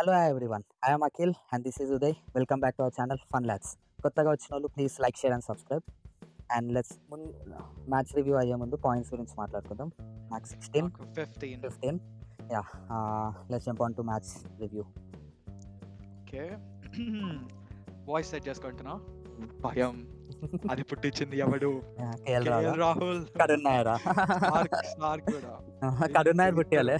Hello everyone. I am Akhil and this is Uday. Welcome back to our channel fun labs. కొత్తగా వచ్చిన వాళ్ళు please like, share and subscribe. And match review అయ్యే ముందు points గురించి మాట్లాడుకుందాం. Match 16, నాకు 15. 15. Yeah, let's jump on to match review. Okay, voice set చేసుకుంటున్నా. భయం అది పుట్టించింది ఎవడు? కేఎల్ రాహుల్. కరుణ్ నాయర్ కూడా కరుణ్ నాయర్ పుట్టియాలే.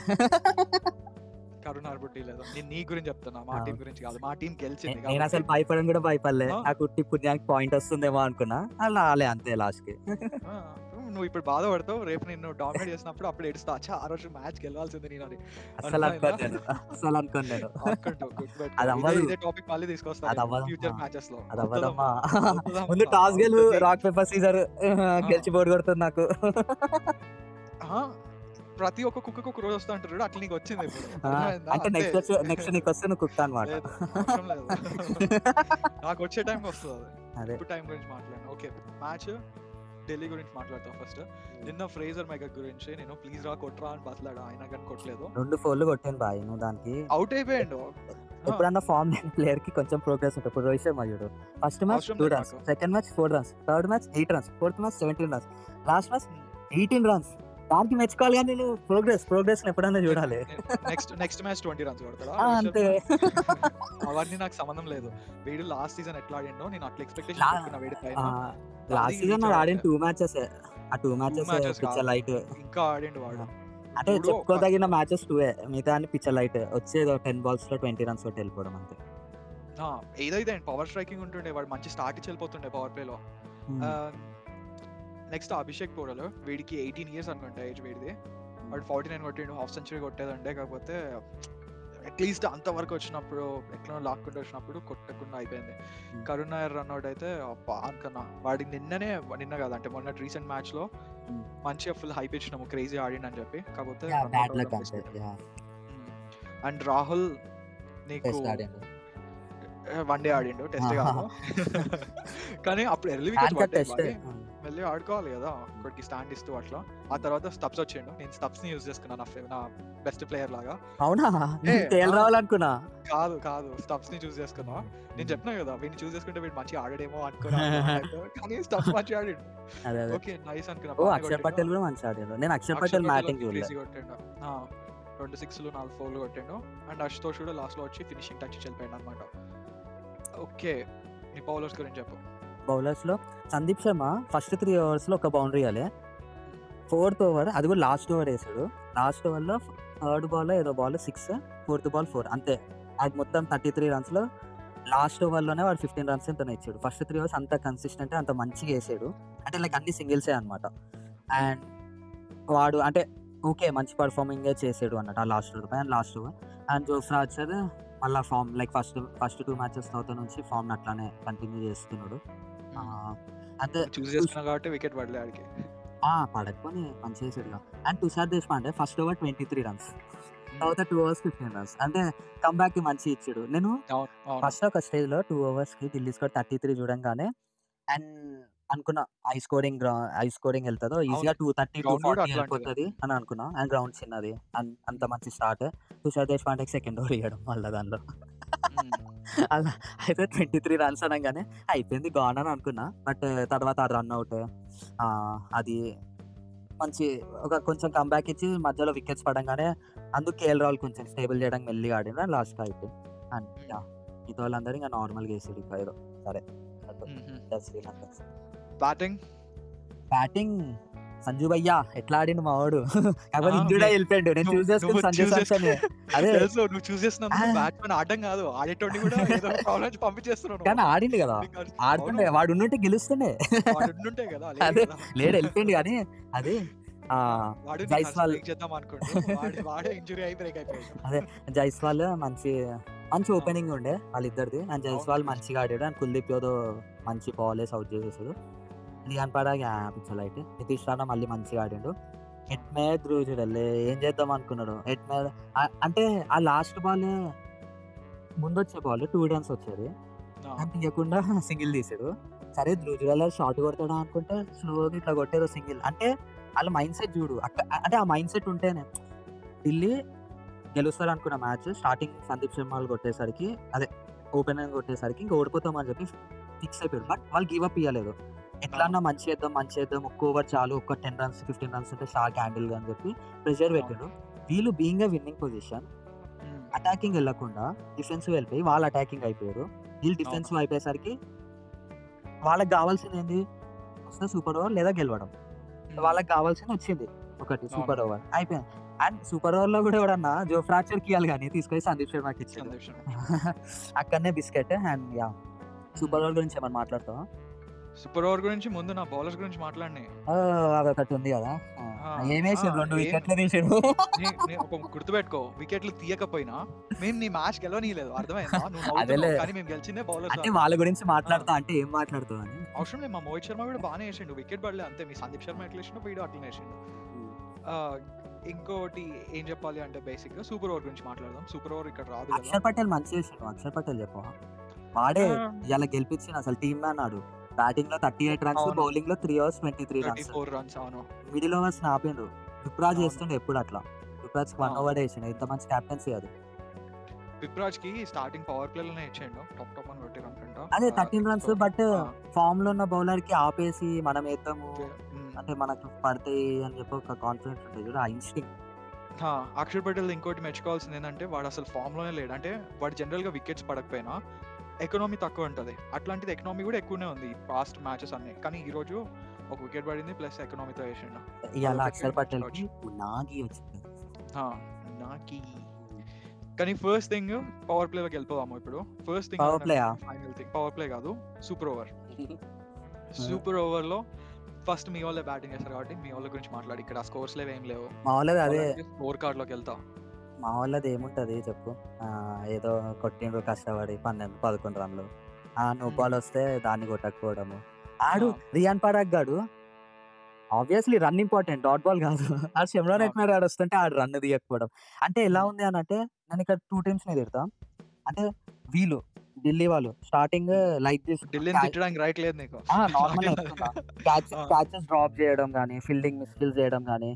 కరుణ్ నాయర్ పుట్టిలేదు. నేను నీ గురించి చెప్తున్నా, మా టీం గురించి కాదు. మా టీం గెలిచింది. నేను అసలు భయపడడం కూడా భయపడలే. నాకు ఉట్టి పుణ్యానికి పాయింట్ వస్తుందేమో అనుకున్నా, అలా రాలే అంతే లాస్ట్ కి. నువ్వు ఇప్పుడు బాధపడతావు, రేపు నేను డామినేట్ చేసినప్పుడు అప్పుడు ఏడుస్తా. అచ్చా, ఆ రోజు మ్యాచ్ గెలవాల్సింది నేను అని అసలు అనుకోను. ఇదే టాపిక్ మళ్ళీ తీసుకొస్తా ఫ్యూచర్ మ్యాచెస్ లో. అది అవ్వదమ్మా. ముందు టాస్ గెలు, రాక్ పేపర్ సీజర్ గెలిచి బోర్డు కొడుతుంది నాకు. ప్రతి ఒక్క కుక్కకు ఒక రోజు వస్తా అంటారు, అట్లా నీకు వచ్చింది అంటే నెక్స్ట్ నీకు వస్తే నువ్వు కుక్క అనమాట. నాకు వచ్చే టైం వస్తుంది. ఇప్పుడు టైం గురించి మాట్లాడాను. ఓకే, మ్యాచ్ ఢిల్లీ గురించి మాట్లాడతాం ఫస్ట్. నిన్న ఫ్రేజర్ మెగా గురించి నేను ప్లీజ్ రా కొట్రా అని బతలాడా, అయినా కానీ కొట్టలేదు. 2 ఫోర్లు కొట్టాను బాయ్. నువ్వు దానికి అవుట్ అయిపోయాడు. ఎప్పుడన్నా ఫామ్ లేని ప్లేయర్ కి కొంచెం ప్రోగ్రెస్ ఉంటుంది. ఇప్పుడు రోహిత్ శర్మ చూడు, first match 2 runs, second match 4 runs, third match 8 runs, fourth match 17 runs, last match 18 runs. దానికి మెచ్చుకోవాలి కానీ నేను ప్రోగ్రెస్ ఎప్పుడన్నా చూడాలి. నెక్స్ట్ మ్యాచ్ 20 రన్స్ కొడతాడా? అంతే. అవన్నీ నాకు సంబంధం లేదు. వీడు లాస్ట్ సీజన్ ఎట్లా ఆడిండో నేను అట్లా ఎక్స్పెక్టేషన్ పెట్టుకున్నా. వీడి పైన లాస్ట్ సీజన్ ఆడిన 2 మ్యాచెస్, ఆ 2 మ్యాచెస్ పిచ్చర్ లైట్. ఇంకా ఆడిండు వాడు. అంటే చెప్పుకోదగిన మ్యాచెస్ 2, మిగతా అన్ని పిచ్చర్ లైట్. వచ్చేది 10 balls లో 20 runs కొట్టి వెళ్ళిపోవడం అంతే. ఏదైతే పవర్ స్ట్రైకింగ్ ఉంటుండే, వాడు మంచి స్టార్ట్ ఇచ్చి వెళ్ళిపోతుండే పవర్ ప్లే లో. నెక్స్ట్ అభిషేక్ పోరల్, వీడికి 18 years అనుకుంటా ఏజ్ వీడిది. వాడు 49 కొట్టిండు, హాఫ్ సెంచరీ కొట్టేదంటే. కాకపోతే అట్లీస్ట్ అంతవరకు వచ్చినప్పుడు ఎట్లా లాక్కుంటూ వచ్చినప్పుడు కొట్టకుండా అయిపోయింది. కరుణ్ నాయర్ రన్అట్ అయితే అనుకున్నా. వాడికి నిన్న కాదు, అంటే మొన్న రీసెంట్ మ్యాచ్ లో మంచిగా ఫుల్ హైప్ ఇచ్చినాము, క్రేజీ ఆడిండు అని చెప్పి. కాకపోతే అండ్ రాహుల్ నీకు వన్డే ఆడిండు, టెస్ట్ కాదు. కానీ అప్పుడు ఎర్లీ వెళ్ళి ఆడుకోవాలి కదా, ఒకటికి స్టాండ్ ఇస్తూ అట్లా. ఆ తర్వాత స్టబ్స్ వచ్చిండు. నేను స్టబ్స్ ని యూజ్ చేసుకున్నా నా బెస్ట్ ప్లేయర్ లాగా. అవునా? రావాలనుకున్నా. కాదు స్టబ్స్ ని చూస్ చేసుకున్నా. నేను చెప్పినా కదా, వీడిని చూస్ చేసుకుంటే వీడు మంచిగా ఆడేమో అనుకున్నా. కానీ స్టబ్స్ మంచిగా ఆడిండు. ఓకే, నైస్ అనుకున్నా. అక్షర్ పటేల్ కూడా మంచిగా ఆడాడు. నేను అక్షర్ పటేల్ బ్యాటింగ్ కొట్టిండు. 2 6లు 4 4లు కొట్టిండు. అండ్ అశుతోష్ కూడా లాస్ట్ లో వచ్చి ఫినిషింగ్ టచ్ వెళ్ళిపోయాడు అనమాట. ఓకే, నీ బౌలర్స్ గురించి చెప్పు. బౌలర్స్ లో సందీప్ శర్మ ఫస్ట్ 3 overs లో ఒక బౌండరీ ఇవ్వాలి. 4th over అది కూడా లాస్ట్ ఓవర్ వేసాడు. లాస్ట్ ఓవర్ లో 3rd ball ఏదో బాల్ 6, 4th ball 4 అంతే. అది మొత్తం 33 runs లో లాస్ట్ ఓవర్ లోనే వాడు 15 runs ఎంతనే ఇచ్చాడు. ఫస్ట్ 3 overs అంత కన్సిస్టెంట్, అంత మంచిగా వేసాడు. అంటే లైక్ అన్ని సింగిల్సే అనమాట. అండ్ వాడు అంటే ఓకే మంచి పర్ఫార్మింగ్ చేసాడు అన్నట్టు ఆ last over. And last over and Jofra Archer మళ్ళీ ఫామ్ లైక్ ఫస్ట్ 2 matches తర్వాత నుంచి ఫామ్ అట్లానే కంటిన్యూ చేస్తున్నాడు. అంటే వికెట్ పడలేడికి పడకపోని మంచి చేసాడు. And Tushar Deshpande first over 23 runs, తర్వాత 2 overs 15 runs. అంటే కంబ్యాక్ కి మంచి ఇచ్చాడు. నేను ఫస్ట్ ఒక స్టేజ్ లో 2 overs కి ఢిల్లీ స్కోర్ 33 చూడంగానే అండ్ అనుకున్నా హై స్కోరింగ్ వెళ్తుందో ఈజీగా 230 240 వెళ్ళిపోతుంది అని అనుకున్నా. అండ్ గ్రౌండ్ చిన్నది, అంత మంచి స్టార్ట్. తుషార్ దేశపాండేకి సెకండ్ ఓవర్ ఇవ్వడం మళ్ళీ దానిలో అలా అయితే 23 runs అనగానే అయిపోయింది గాన్ అని అనుకున్నా. బట్ తర్వాత ఆ రన్అట్ అది మంచి కొంచెం కంబ్యాక్ ఇచ్చి మధ్యలో వికెట్స్ పడంగానే అందుకు కేఎల్ రాహుల్ కొంచెం స్టేబుల్ చేయడానికి మెల్లిగా ఆడిన లాస్ట్ అయిపోయింది. అండ్ మిగతా వాళ్ళందరూ ఇంకా నార్మల్గా వేసాడు. ఇంకా ఏదో సరే. బ్యాటింగ్ సంజు భయ్యా ఎట్లా ఆడిండు మా వాడు. కాకపోతే ఇండియా వెళ్ళిపోయాడు. నేను చూస్ చేసుకుని సంజు సామ్సన్. అదే నువ్వు చూస్ చేస్తున్నావు, బ్యాట్స్మెన్ ఆడడం కాదు, ఆడేటోడిని కూడా ఏదో ప్రాబ్లం నుంచి పంపించేస్తున్నావు. కానీ ఆడిండు కదా, ఆడుతుండే. వాడు ఉంటే గెలుస్తుండే కదా. అదే లేడు, వెళ్ళిపోయింది. కానీ అది జైస్వాల్ అదే జైస్వాల్ మంచి ఓపెనింగ్ ఉండే వాళ్ళిద్దరిది. అండ్ జైస్వాల్ మంచిగా ఆడాడు. అండ్ కుల్దీప్ యాదవ్ మంచి బాల్ వేసి అవుట్ చేసేసాడు. రియాన్ పరాగ్ పిచ్చలైట్. నితీష్ రాణా మళ్ళీ మంచిగా ఆడిండు. ఎట్మే ధ్రువ్ చూడలే ఏం చేద్దాం అనుకున్నాడు. ఎట్మే అంటే ఆ లాస్ట్ బాల్ ముందు వచ్చే బాల్ 2 runs వచ్చేది, అని తీయకుండా సింగిల్ తీసాడు. సరే ధ్రువ్ జురెల్ షార్ట్ కొడతాడా అనుకుంటే స్లోగా ఇట్లా కొట్టేదో సింగిల్. అంటే వాళ్ళ మైండ్ సెట్ చూడు. అంటే ఆ మైండ్ సెట్ ఉంటేనే ఢిల్లీ గెలుస్తారు అనుకున్న మ్యాచ్ స్టార్టింగ్ సందీప్ శర్మ వాళ్ళు కొట్టేసరికి, అదే ఓపెనర్ కొట్టేసరికి ఇంకా ఓడిపోతామని చెప్పి ఫిక్స్ అయిపోయారు. బట్ వాళ్ళు గివ్ అప్ ఇవ్వలేదు. ఎట్లన్నా మంచి చేద్దాం, ఒక్క ఓవర్ చాలు, ఒక 10 రన్స్ 15 రన్స్ ఉంటే షార్ట్ హ్యాండిల్ అని చెప్పి ప్రెషర్ పెట్టారు. వీళ్ళు being a winnowing position attacking వెళ్ళకుండా డిఫెన్సివ్ వెళ్ళిపోయి వాళ్ళు అటాకింగ్ అయిపోయారు. వీళ్ళు డిఫెన్సివ్ అయిపోయేసరికి వాళ్ళకి కావాల్సింది ఏంది, వస్తే సూపర్ ఓవర్ లేదా గెలవడం. వాళ్ళకి కావాల్సింది వచ్చింది ఒకటి సూపర్ ఓవర్ అయిపోయింది. అండ్ సూపర్ ఓవర్ లో కూడా ఎవడన్నా జో ఫ్రాక్చర్ కి ఇవ్వాలి కానీ తీసుకొని సందీప్ శర్మకి ఇచ్చారు. అక్కడనే biscuit. And yeah, super over గురించి ఏమన్నా మాట్లాడతావా? సూపర్ ఓవర్ గురించి ముందు నా బౌలర్స్ గురించి మాట్లాడినా. అదొకటి ఉంది కదా, ఏమేసి 2 వికెట్లు తీసాడు. ఒక గుర్తుపెట్టుకో, వికెట్లు తీయకపోయినా మేము నీ మ్యాచ్ గెలవనీయలేదు, అర్థమైందా? కానీ మేము గెలిచిందే బౌలర్స్. అంటే వాళ్ళ గురించి మాట్లాడతా అంటే ఏం మాట్లాడుతావు అని అవసరం లేదు. మా మోహిత్ శర్మ కూడా బాగానే వేసిండు, వికెట్ పడలే అంతే. మీ సందీప్ శర్మ ఎట్లా వేసిండు, వీడు అట్లనే వేసిండు. ఇంకోటి ఏం చెప్పాలి అంటే బేసిక్ గా సూపర్ ఓవర్ గురించి మాట్లాడదాం. సూపర్ ఓవర్ ఇక్కడ రాదు. అక్షర్ పటేల్ మంచి చేసిండు. అక్షర్ పటేల్ చెప్పు, వాడే ఇలా గెలిపించిన అసలు టీమ్ మ్యాన్ ఆడు. బ్యాటింగ్ లో 38 రన్స్, బౌలింగ్ లో 3 overs 23 రన్స్. అవును, మిడిల్ ఓవర్స్ ఆపిండు. రుతురాజ్ చేస్తుండే ఎప్పుడు అట్లా. రుతురాజ్ 1 over వేసిండు. ఇంత మంచి కెప్టెన్సీ అది. విప్రాజ్ కి స్టార్టింగ్ పవర్ ప్లే లోనే ఇచ్చిండు, టాప్ అని కొట్టిరు అనుకుంటా. అదే 13 runs. బట్ ఫామ్ లో ఉన్న బౌలర్ కి ఆపేసి మనం వేద్దాము అంటే మనకు పడతాయి అని చెప్పి ఒక కాన్ఫిడెన్స్ ఉంటుంది చూడు, ఆ ఇన్స్టింక్ట్. అక్షర్ పటేల్ ఇంకోటి మెచ్చుకోవాల్సింది ఏంటంటే వాడు అసలు ఫామ్ లోనే లేడు. అంటే వాడు జనరల్ గా వికెట్స్ పడకపోయినా ఎకనామీ తక్కువ ఉంటుంది, అట్లాంటిది ఎకనామీ కూడా ఎక్కువనే ఉంది పాస్ట్ మ్యాచెస్ అన్ని. కానీ ఈ రోజు ఒక వికెట్ పడింది ప్లస్ ఎకనామీతో వేసిండు. అక్షర్ పటేల్ నాగి వచ్చింది. కానీ ఫస్ట్ థింగ్ పవర్ ప్లే లోకి వెళ్ళిపోదాము ఇప్పుడు. First thing final thing power play కాదు, సూపర్ ఓవర్. సూపర్ ఓవర్ లో ఫస్ట్ మీ వాళ్ళే బ్యాటింగ్ చేస్తారు కాబట్టి మీ వాళ్ళ గురించి మాట్లాడి. ఇక్కడ స్కోర్స్ లేవు, ఏం లేవు. మా వాళ్ళది అదే స్కోర్ కార్డ్ లోకి వెళ్తా. మా వాళ్ళది ఏముంటది చెప్పు, ఏదో కొట్టిండ్రు కష్టపడి 12-11 రన్లు, నో బాల్ వస్తే దాన్ని కొట్టకపోవడము. ఆడు రియాన్ పరాగ్ గాడు obviously run important, dot ball కాదు. ఆ షెమ్రాన్ ఎట్మర్ గాడు వస్తుంటే ఆడు రన్ తీయకపోవడం అంటే ఎలా ఉంది అని అంటే, నేను ఇక్కడ 2 teams ని తిడతా. అంటే వీళ్ళు ఢిల్లీ వాళ్ళు starting like this normal catches drop చేయడం కానీ, ఫీల్డింగ్ మిస్కిల్స్ చేయడం కానీ,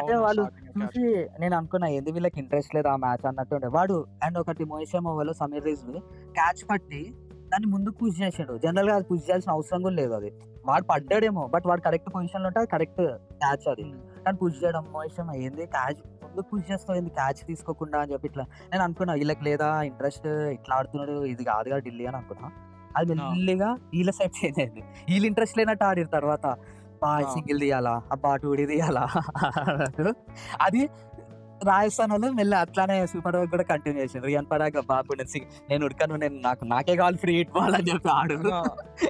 అంటే వాళ్ళు చూసి నేను అనుకున్నా ఏంది వీళ్ళకి ఇంట్రెస్ట్ లేదు ఆ మ్యాచ్ అన్నట్టు ఉండే వాడు. అండ్ ఒకటి మోహిత్ శర్మ వాళ్ళు సమీర్ రిజ్వి క్యాచ్ పట్టి దాన్ని ముందు పుష్ చేసాడు. జనరల్ గా పుష్ చేయాల్సిన అవసరం కూడా లేదు, అది వాడు పడ్డాడేమో బట్ వాడు కరెక్ట్ పొజిషన్ లో ఉంటే కరెక్ట్ క్యాచ్ అది. కానీ పుష్ చేయడం మోహిత్ శర్మ ఏంది క్యాచ్ ముందు పుష్ చేస్తావు, ఏంది క్యాచ్ తీసుకోకుండా అని చెప్పి ఇట్లా నేను అనుకున్నా వీళ్ళకి లేదా ఇంట్రెస్ట్, ఇట్లా ఆడుతున్నాడు ఇది కాదుగా ఢిల్లీ అని అనుకున్నా. అది మెల్లిగా వీళ్ళ సైడ్ చేంజ్ అయింది. వీళ్ళు ఇంట్రెస్ట్ లేనట్టు ఆడిరు తర్వాత, సింగిల్ తీయాలా అబ్బా, 2D తీయాలా అది రాజస్థాన్ వాళ్ళు మెల్ల అట్లానే సూపర్ ఓవర్ కూడా కంటిన్యూ చేసింది. రియాన్ పరాగ్ బాబు నేను ఉడకను, నేను నాకే కావాలి ఫ్రీ హిట్ బాల్ అని చెప్పి ఆడు,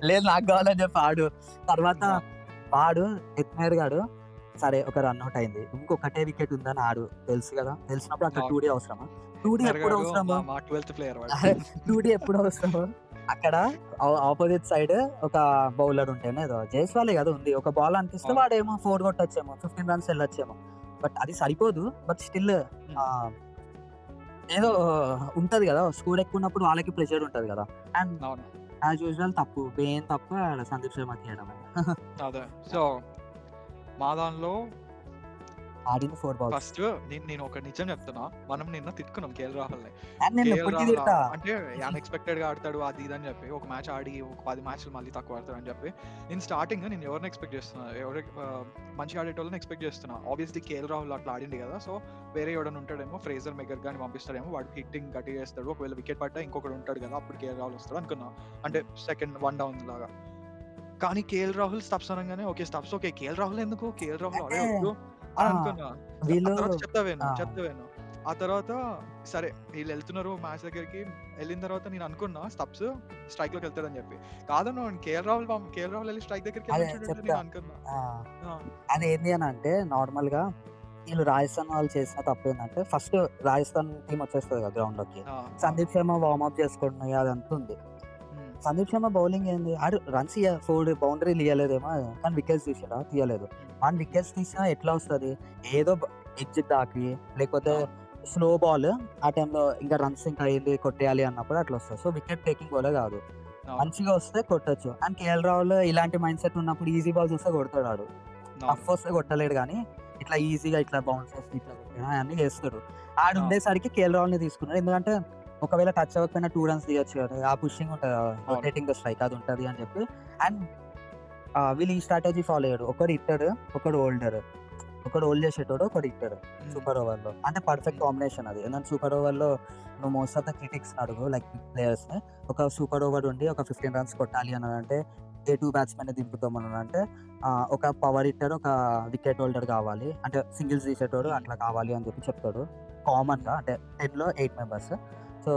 లేదు నాకు కావాలని చెప్పి ఆడు. తర్వాత వాడు ఎత్మేర్ గాడు సరే ఒక రన్అట్ అయింది, ఇంకొకటే వికెట్ ఉందని ఆడు తెలుసు కదా, తెలిసినప్పుడు అక్కడ 2D అవసరమా? 2D ఎప్పుడు అవసరమో, 2D ఎప్పుడు అవసరమో. అక్కడ ఆపోజిట్ సైడ్ ఒక బౌలర్ ఉంటేనే ఏదో జైస్వాలే కదా ఉంది, ఒక బాల్ అనిపిస్తే వాడేమో 4 కొట్టొచ్చేమో, 15 runs వెళ్ళొచ్చేమో. బట్ అది సరిపోదు. బట్ స్టిల్ ఏదో ఉంటది కదా, స్కోర్ ఎక్కువ ఉన్నప్పుడు వాళ్ళకి ప్రెషర్ ఉంటది కదా. అండ్ యాజ్ యూజువల్ తప్పు ఏం తప్పు సందీప్ శర్మకి చేయడం. సో మా దానిలో ఆడిన 4 balls. ఫస్ట్ నేను ఒక నిజం చెప్తున్నా, మనం నిన్న తిట్టుకున్నాం కేఎల్ రాహుల్ అంటే అన్ఎక్స్పెక్టెడ్ గా ఆడతాడు అది ఇది అని చెప్పి, ఒక మ్యాచ్ ఆడి ఒక 10 matches మళ్ళీ తక్కువ ఆడతాడు అని చెప్పి. నేను స్టార్టింగ్ నేను ఎవరిని ఎక్స్పెక్ట్ చేస్తున్నా, మంచి ఆడేటోళ్ళని ఎక్స్పెక్ట్ చేస్తున్నా. ఆబ్వియస్లీ కేఎల్ రాహుల్ అట్లా ఆడింది కదా, సో వేరే ఎవడని ఉంటాడేమో, ఫ్రేజర్ మెగర్ గాని పంపిస్తాడేమో, వాడు హిట్టింగ్ గట్టి చేస్తాడు. ఒకవేళ వికెట్ పడ్డా ఇంకొకటి ఉంటాడు కదా, అప్పుడు కేఎల్ రాహుల్ వస్తాడు అనుకున్నా, అంటే సెకండ్ 1 down లాగా. కానీ కేఎల్ రాహుల్ స్టప్స్ అనగానే ఓకే స్టప్స్, ఓకే కేఎల్ రాహుల్ ఎందుకు, కేఎల్ రాహుల్ ఆడేవద్దు అని అనుకున్నా. చెప్తావేను ఆ తర్వాత సరే వీళ్ళు వెళ్తున్నారు మ్యాచ్ దగ్గరికి, వెళ్ళిన తర్వాత నేను అనుకున్నా స్టప్స్ స్ట్రైక్ లోకి వెళ్తాడని చెప్పి. కాదన్నా కేఎల్ రాహుల్ వెళ్ళి స్ట్రైక్ దగ్గరికి అనుకున్నా. అదేంటి అని అంటే నార్మల్ గా వీళ్ళు రాజస్థాన్ వాళ్ళు చేసిన తప్పు ఏంటంటే, ఫస్ట్ రాజస్థాన్ టీం వచ్చేస్తుంది కదా గ్రౌండ్ లోకి, సందీప్ శర్మ వార్మప్ చేసుకోండి అదంతా ఉంది. సందీప్ శర్మ బౌలింగ్ ఏంది, ఆడు రన్స్ 4 బౌండరీలు ఇవ్వలేదేమో, కానీ వికెట్స్ తీసాడా తీయలేదు. వన్ వికెట్స్ తీసినా ఎట్లా వస్తుంది, ఏదో ఎడ్జ్ దాకి లేకపోతే స్లో బాల్ ఆ టైంలో ఇంకా రన్స్ ఇంకా ఏంది కొట్టేయాలి అన్నప్పుడు అట్లా వస్తుంది. సో వికెట్ టేకింగ్ బాలే కాదు, మంచిగా వస్తే కొట్టచ్చు. అండ్ కేఎల్ రాహుల్ ఇలాంటి మైండ్ సెట్ ఉన్నప్పుడు ఈజీ బాల్స్ వస్తే కొడతాడు, ఆడు టఫ్ వస్తే కొట్టలేడు. కానీ ఇట్లా ఈజీగా ఇట్లా బౌన్స్ చేసి ఇట్లా కొట్టడం అన్నీ చేస్తాడు. ఆడు ఉండేసరికి కేఎల్ రాహుల్ని తీసుకున్నాడు. ఎందుకంటే ఒకవేళ టచ్ అవ్వకపోయినా 2 రన్స్ తీయొచ్చు కదా, ఆ పుషింగ్ ఉంటుంది కదా, రొటేటింగ్ ద స్ట్రైక్ అది ఉంటుంది అని చెప్పి. అండ్ వీళ్ళు ఈ స్ట్రాటజీ ఫాలో అయ్యాడు. ఒకడు ఇట్టాడు, ఒకడు హోల్డర్, ఒకడు హోల్డ్ చేసేటోడు, ఒకడు ఇట్టాడు సూపర్ ఓవర్లో. అంటే పర్ఫెక్ట్ కాంబినేషన్ అది. ఎందుకంటే సూపర్ ఓవర్లో నువ్వు మోస్ట్ ఆఫ్ ద క్రిటిక్స్ అడుగు లైక్ ప్లేయర్స్ని, ఒక సూపర్ ఓవర్ ఉండి ఒక 15 రన్స్ కొట్టాలి అని అంటే ఏ 2 బ్యాట్స్మెన్ దింపుతామని అంటే ఒక పవర్ హిట్టర్, ఒక వికెట్ హోల్డర్ కావాలి, అంటే సింగిల్స్ తీసేటోడు అట్లా కావాలి అని చెప్పి చెప్తాడు కామన్గా. అంటే 10లో 8 members. So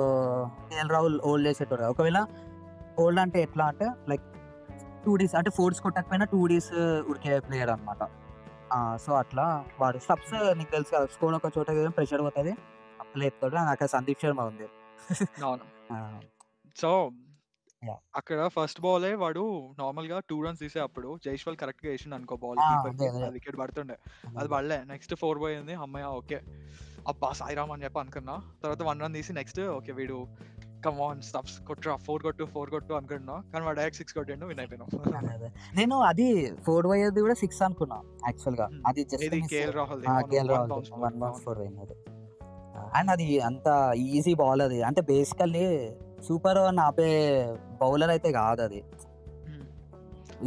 KL Rahul hold చేసేటోడు. ఒకవేళ హోల్డ్ అంటే ఎట్లా అంటే లైక్ 2Ds అంటే 4s కొట్టకపోయినా 2Ds ఉరికే ప్లేయర్ అనమాట. సో అట్లా వాడు స్టప్స్ నీకు తెలుసు కదా, స్కోర్ ఒక చోట ప్రెషర్ పోతుంది అప్పుడే ఎత్తాడు. నాకు సందీప్ శర్మ ఉంది. అవును. ఆ, సో Yeah. అక్కడ ఫస్ట్ బాలే వాడు నార్మల్ గా 2 రన్స్ తీసేటప్పుడు జైస్వాల్ కరెక్ట్ గా వేసిండు అనుకో బాల్, అదే, అదే. వికెట్ పడుతుండే. అది పడలే. నెక్స్ట్ 4 పోయింది. అమ్మాయి ఓకే అబ్బా సాయిరామ్ అని చెప్పి అనుకున్నా. తర్వాత 1 రన్ తీసి నెక్స్ట్ ఓకే వీడు కమ్ ఆన్ స్టప్స్ కొట్టురా, 4 కొట్టు అనుకున్నా. కానీ వాడు డైరెక్ట్ 6 కొట్టిండు, విన్ అయిపోయినాం. అదే, అదే. నేను అది 4 పోయేది కూడా 6 అనుకున్నా యాక్చువల్ గా. అది జస్ట్ ఇది KL Rahul KL Rahul 1 bounce 4 పోయింది. అండ్ అది అంత ఈజీ బాల్ అది. అంటే బేసికల్లీ సూపర్ ఓవర్ ఆపే బౌలర్ అయితే కాదు అది.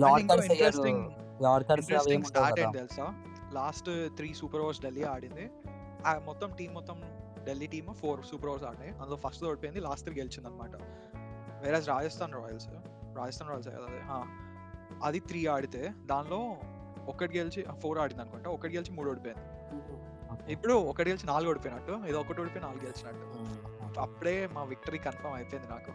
యార్కర్స్ అవి ఏమి ఉండవు కదా. తెలుసా లాస్ట్ 3 సూపర్ ఓవర్స్ ఢిల్లీ ఆడింది. మొత్తం team Delhi team 4 super overs ఆడినాయి. అందులో ఫస్ట్ ఓడిపోయింది, లాస్ట్ 3 గెలిచింది అనమాట. వేరే రాజస్థాన్ రాయల్స్ అది 3 ఆడితే దానిలో ఒకటి గెలిచి 4 ఆడింది అనుకుంటా. ఒకటి గెలిచి 3 ఓడిపోయింది. ఇప్పుడు ఒకటి గెలిచి 4 ఓడిపోయినట్టు, ఇది ఒకటి ఓడిపోయి 4 గెలిచినట్టు. అప్పుడే మా విక్టరీ కన్ఫర్మ్ అయిపోయింది నాకు.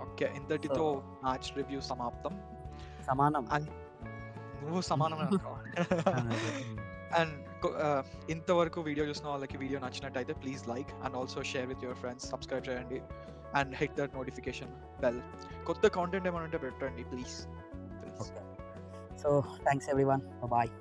ఓకే, ఇంతటితో మ్యాచ్ రివ్యూ సమాప్తం. సమానం. నువ్వు సమానమే అనుకో. అండ్ ఇంతవరకు వీడియో చూసిన వాళ్ళకి వీడియో నచ్చినట్టయితే please like and also share with your friends, subscribe చేయండి and hit that notification bell. కొత్త కాంటెంట్ ఏమైనా ఉంటే పెట్టండి please. So thanks everyone, bye.